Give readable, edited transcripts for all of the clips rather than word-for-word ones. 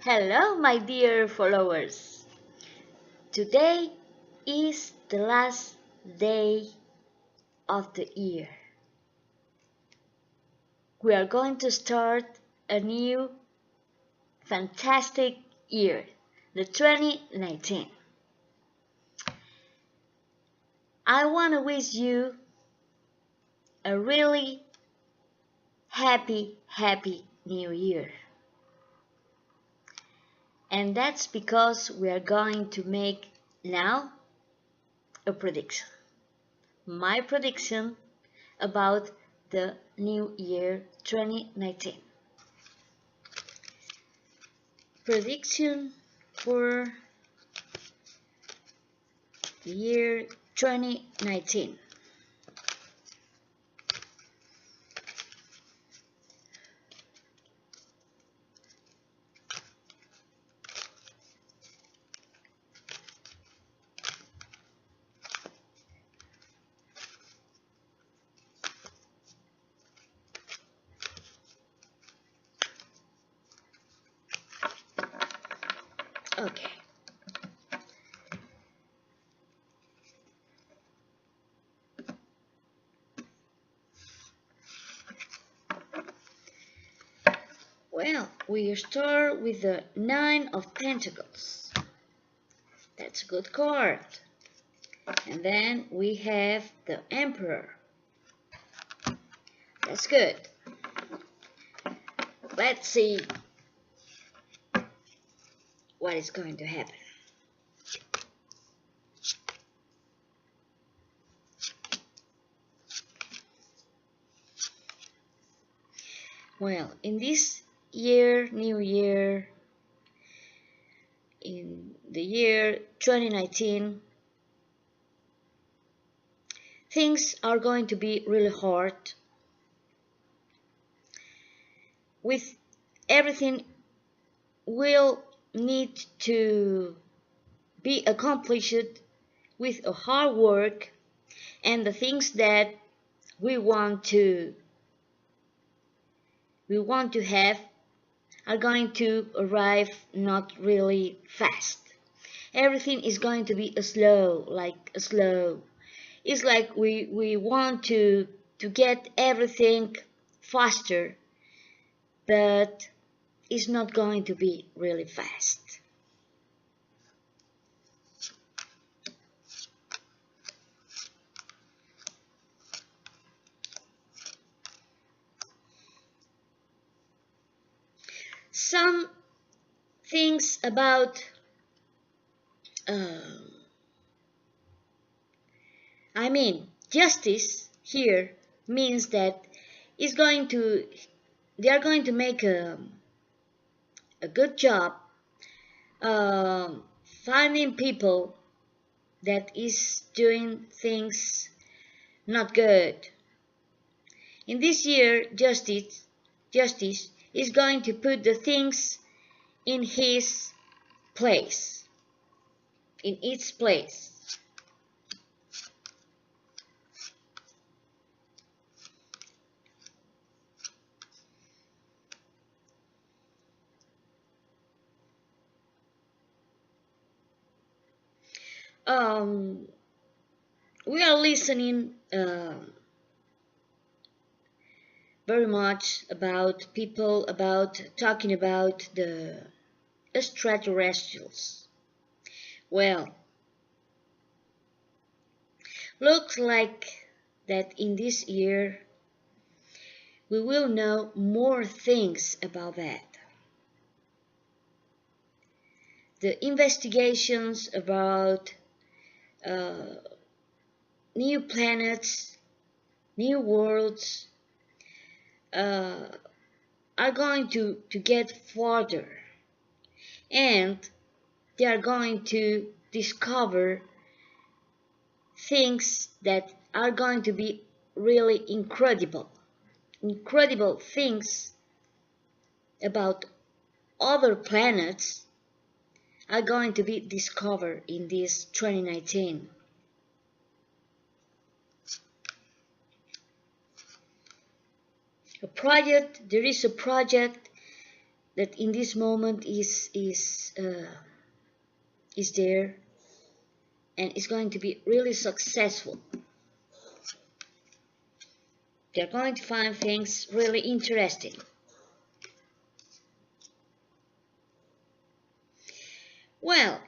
Hello, my dear followers. Today is the last day of the year. We are going to start a new fantastic year, the 2019. I want to wish you a really happy new year. And that's because we are going to make now a prediction. My prediction about the new year 2019. Prediction for the year 2019. Okay. Well, we start with the Nine of Pentacles. That's a good card. And then we have the Emperor. That's good. Let's see what is going to happen. Well, in this year, new year, in the year 2019, things are going to be really hard. With everything will need to be accomplished with a hard work, and the things that we want to have are going to arrive not really fast. Everything is going to be slow. It's like we want to get everything faster, but it's not going to be really fast. Some things about justice here means that they are going to make a good job finding people that is doing things not good. In this year, justice is going to put the things in his place, in its place. We are listening very much about people talking about the extraterrestrials. Well, looks like that in this year we will know more things about that. The investigations about new planets, new worlds are going to get further, and they are going to discover things that are going to be really incredible things about other planets are going to be discovered in this 2019. There is a project that in this moment is there and is going to be really successful. They're going to find things really interesting. Well,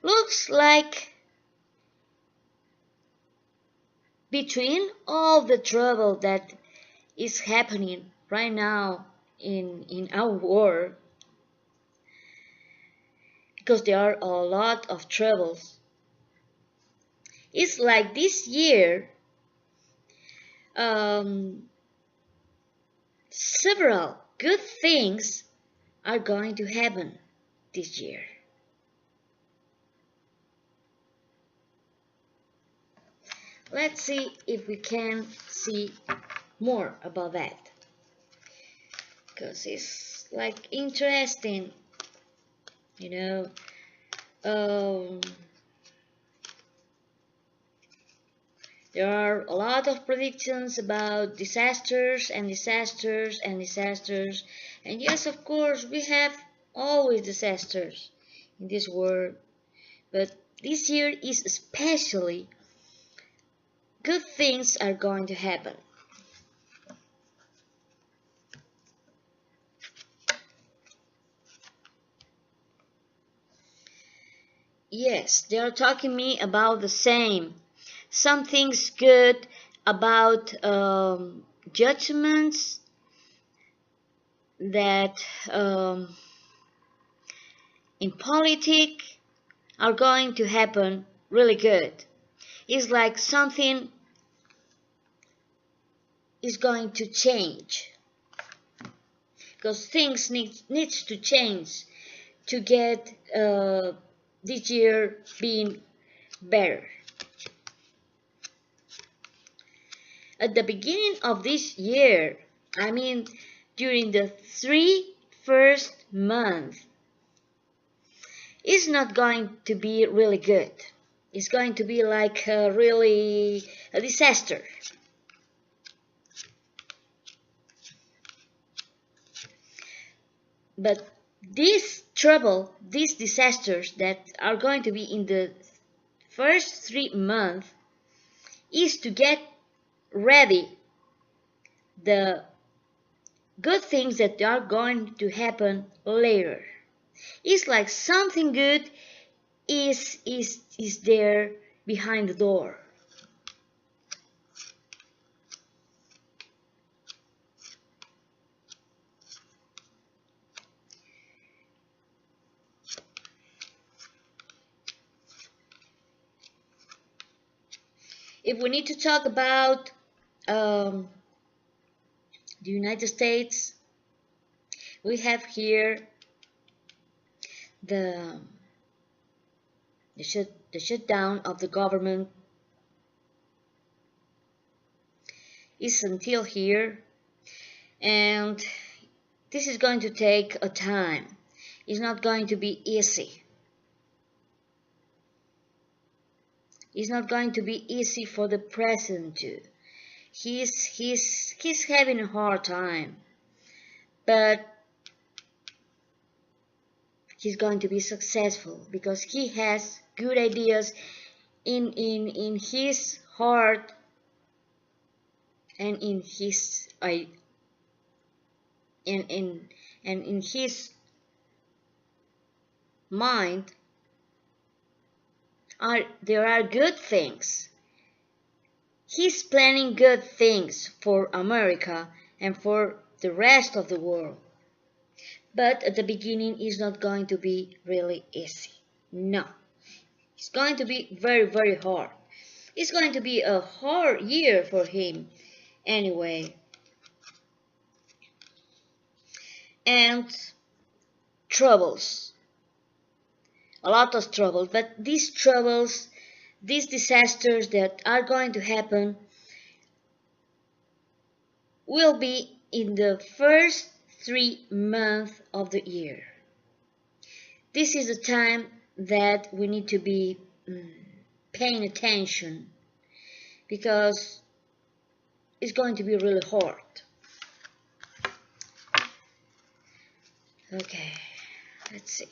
looks like between all the trouble that is happening right now in our world, because there are a lot of troubles, it's like this year several good things are going to happen this year. Let's see if we can see more about that, because it's like interesting, you know. There are a lot of predictions about disasters and disasters and disasters, and yes, of course, we have always disasters in this world, but this year is especially good things are going to happen. Yes, they are talking me about the same. Something's good about judgments that in politics are going to happen really good. It's like something is going to change, because things needs to change to get this year being better. At the beginning of this year, I mean during the 3 first months, it's not going to be really good. It's going to be like really a disaster. But this trouble, these disasters that are going to be in the first 3 months, is to get ready the good things that are going to happen later. It's like something good is there behind the door. If we need to talk about the United States, we have here the shutdown of the government is until here, and this is going to take a time. It's not going to be easy. It's not going to be easy for the president too. He's having a hard time, but he's going to be successful because he has good ideas in his heart and in his in his mind. There are good things. He's planning good things for America and for the rest of the world. But at the beginning, it's not going to be really easy. No. It's going to be very, very hard. It's going to be a hard year for him anyway. And troubles. A lot of trouble, but these troubles, these disasters that are going to happen will be in the first 3 months of the year. This is a time that we need to be paying attention, because is going to be really hard. Okay, let's see.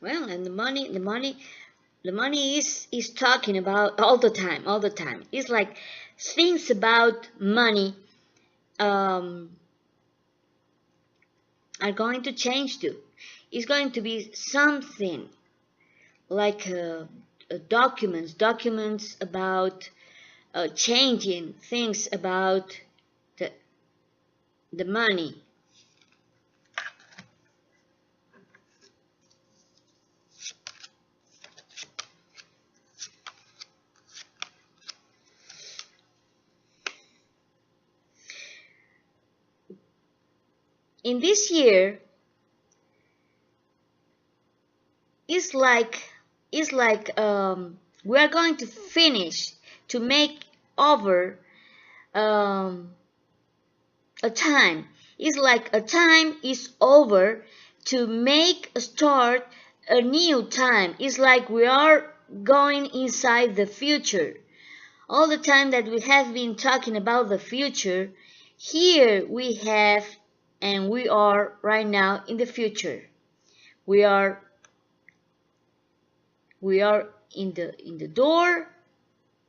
Well, and the money is talking about all the time. It's like things about money are going to change too. It's going to be something like documents about changing things about the the money. In this year, it's like we are going to finish to make over um, a time. It's like a time is over to make a start a new time. It's like we are going inside the future. All the time that we have been talking about the future, here we have and we are right now in the future. We are in the door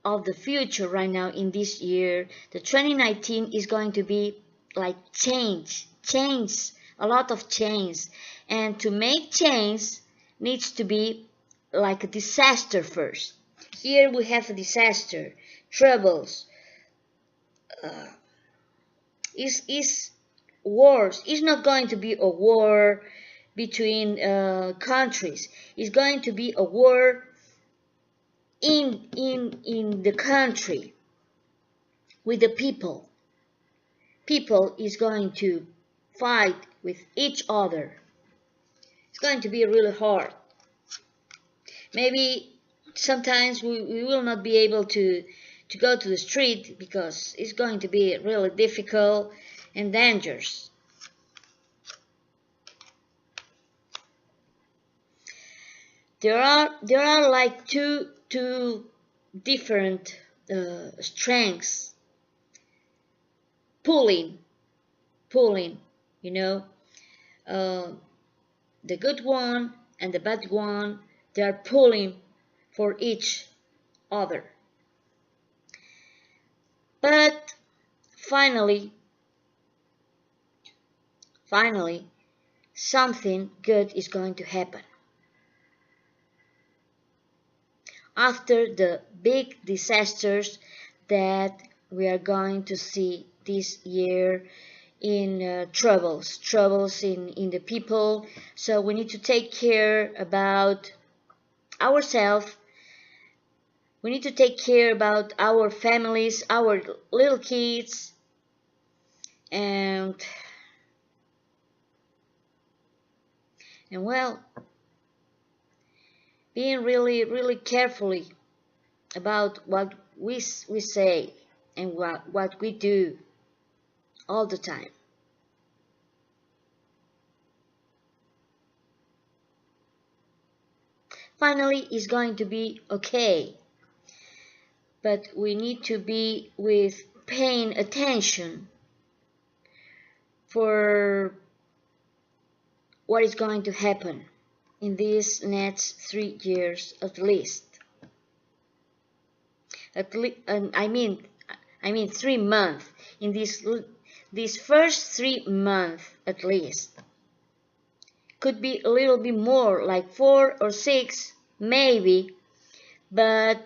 of the future right now in this year. The 2019 is going to be like change, a lot of change. And to make change needs to be like a disaster first. Here we have a disaster, troubles, is wars. It's not going to be a war between countries. It's going to be a war in the country with the people. People is going to fight with each other. It's going to be really hard. Maybe sometimes we will not be able to go to the street because it's going to be really difficult and dangerous. There are like two different strengths pulling, you know, uh, the good one and the bad one. They are pulling for each other. But finally, something good is going to happen. After the big disasters that we are going to see this year in troubles in the people. So we need to take care about ourselves. We need to take care about our families, our little kids, and well, being really carefully about what we say and what we do all the time. Finally, it's going to be okay, but we need to be with paying attention for what is going to happen in these next 3 years at least. I mean 3 months. In these first 3 months at least. Could be a little bit more, like 4 or 6 maybe, but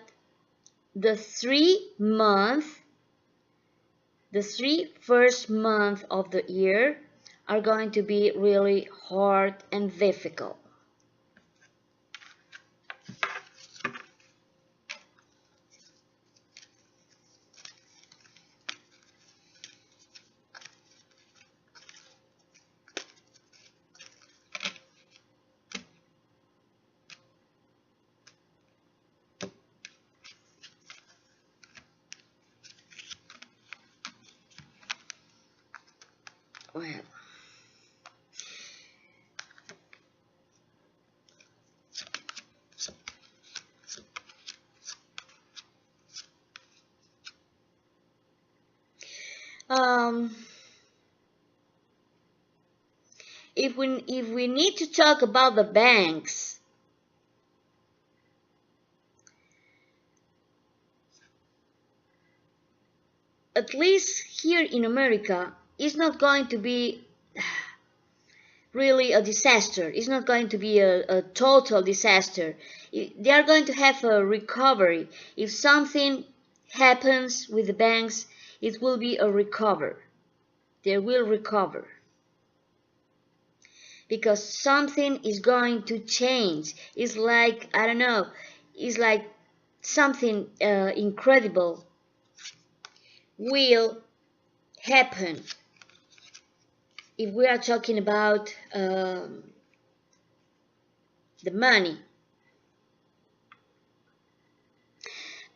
the 3 first months of the year are going to be really hard and difficult. Well, um, if we need to talk about the banks, at least here in America, it's not going to be really a disaster. It's not going to be a total disaster. They are going to have a recovery. If something happens with the banks, it will be a recover. They will recover. Because something is going to change. It's like, I don't know, it's like something incredible will happen if we are talking about the money.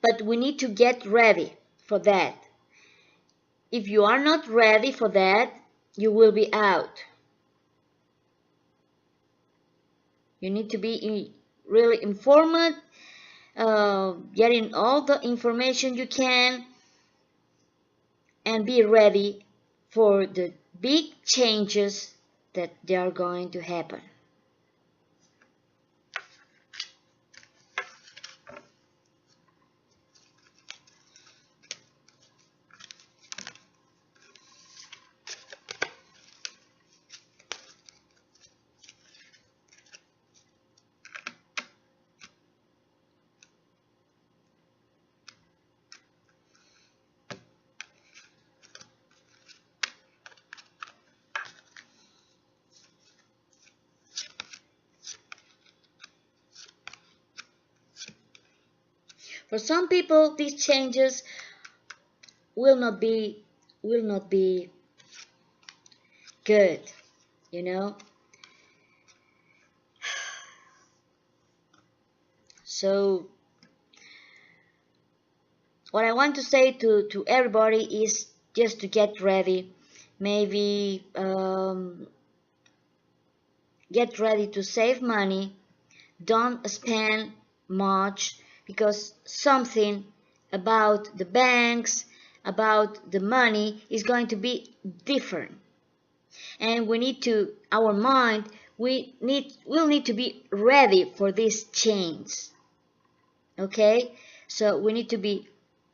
But we need to get ready for that. If you are not ready for that, you will be out. You need to be really informed, getting all the information you can, and be ready for the big changes that they are going to happen. For some people, these changes will not be good, you know. So what I want to say to everybody is just to get ready. Maybe get ready to save money. Don't spend much, because something about the banks, about the money is going to be different. And we need to, our mind, will need to be ready for this change. Okay? So we need to be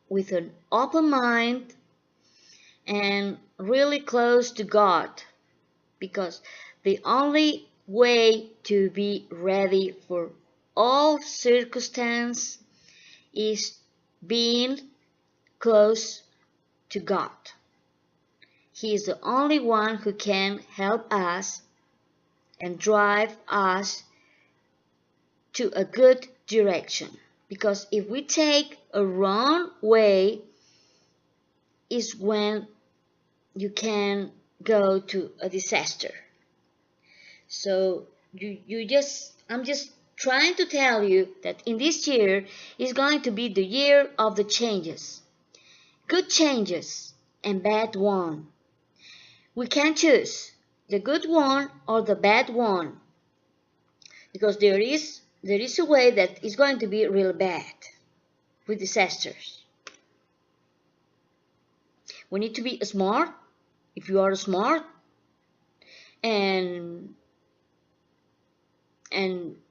with an open mind and really close to God, because the only way to be ready for all circumstances is being close to God. He is the only one who can help us and drive us to a good direction. Because if we take a wrong way, is when you can go to a disaster. So I'm just trying to tell you that in this year is going to be the year of the changes. Good changes and bad one. We can choose the good one or the bad one, because there is a way that is going to be real bad with disasters. We need to be smart. If you are smart and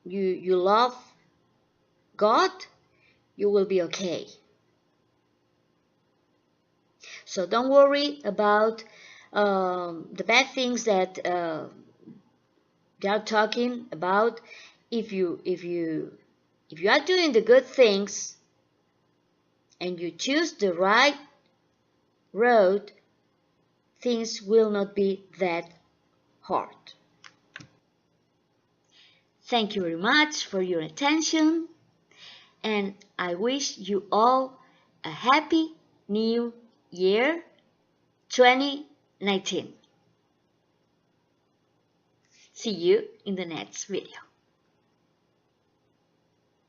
you love God, you will be okay. So don't worry about the bad things that they are talking about. If you are doing the good things and you choose the right road, things will not be that hard. Thank you very much for your attention, and I wish you all a happy new year 2019. See you in the next video.